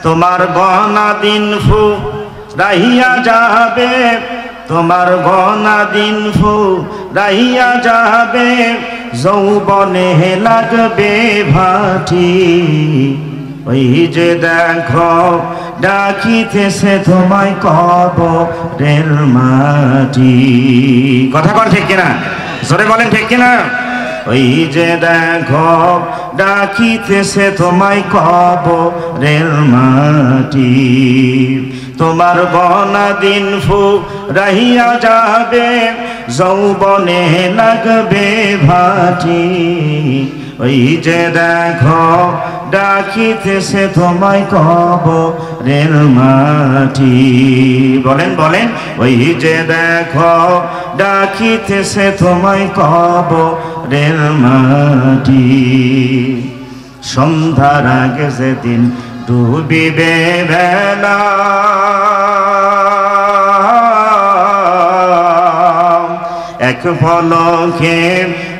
তোমার গনা দিন ফু রাহিয়া যাবে, তোমার গনা দিন ফু রাহিয়া যাবে, যৌবনে লাগবে ভাটি। ওই যে দেখো ডাকিতেছে তোমায় কবরের মাটি। কথা কন ঠিক কিনা? জোরে বলেন ঠিক কিনা? ওই যে দেখো ডাকিতেছে তোমায় কবরের মাটি। তোমার গনা দিন ফু রাহিয়া যাবে, যৌবনে লাগবে ভাটি। ওই যে দেখো ডাকিতেছে তোমায় কবরের মাটি। বলেন বলেন, ওই যে দেখো ডাকিতেছে তোমায় কবরের মাটি। সন্ধ্যার আগে যেদিন ডুবিবে বেলা, এক পলকে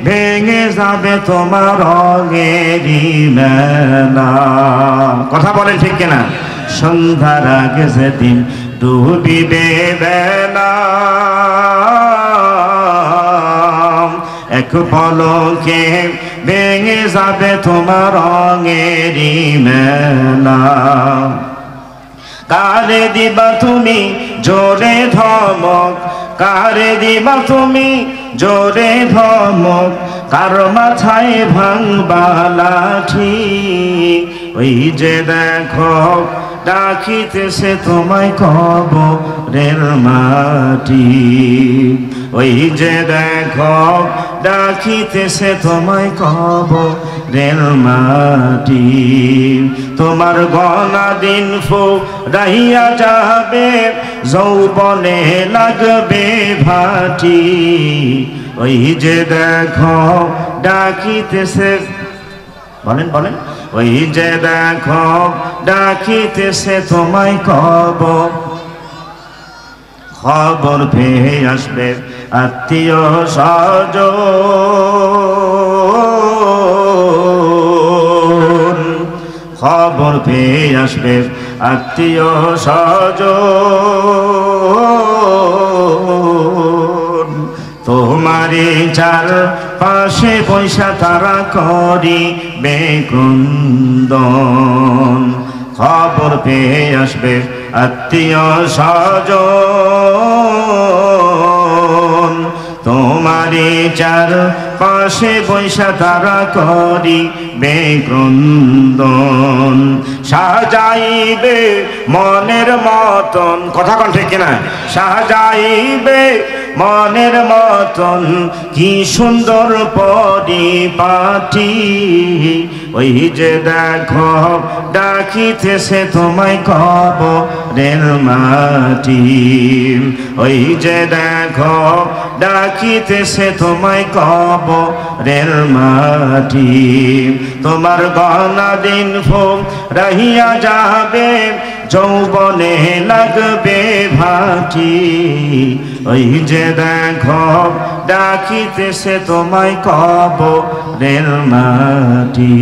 ভেঙে যাবে তোমার রঙেরই মেলা। কথা বলেন ঠিক কিনা? সন্ধ্যার আগে যেদিন ডুবিবে বেলা, এক পলকে ভেঙে যাবে তোমার রঙেরই মেলা। কারে দিবা তুমি জোরে ধমক, কারে দিবা তুমি জোরে ধমক, কার মাথায় ভাঙবা লাঠি। ওই যে দেখো ডাকিতেছে তোমায় কবরের মাটি। ওই যে দেখো ডাকিতেছে তোমায় কবরের মাটি। তোমার গনা দিন ফু রাহিয়া যাবে, যৌবনে লাগবে ভাটি। ওই যে দেখো ডাকিতেছে, বলেন বলেন, ওই যে দেখো ডাকিতেছে তোমায় খবর পেয়ে আসবে আত্মীয় স্বজন, খবর পেয়ে আসবে আত্মীয় স্বজন। তোমারে চার পাশে পয়সা তারা করিবে ক্রন্দন, খবর পেয়ে আসবে আত্মীয় স্বজন। তোমারে চার পাশে পয়সা তারা করিবে ক্রন্দন, সাজাইবে মনের মতন। কথা কন ঠিক কিনা? সাজাইবে মনের মতন কি সুন্দর পরিপাটি। ওই যে দেখো ডাকিতেছে তোমায় কবরের মাটি। ওই যে দেখো ডাকিতেছে তোমায় কবরের মাটি। তোমার গনা দিন ফু রাহিয়া যাবে, যৌবনে লাগবে ভাটি। ওই যে দেখো ডাকিতেছে তোমায় কবরের মাটি।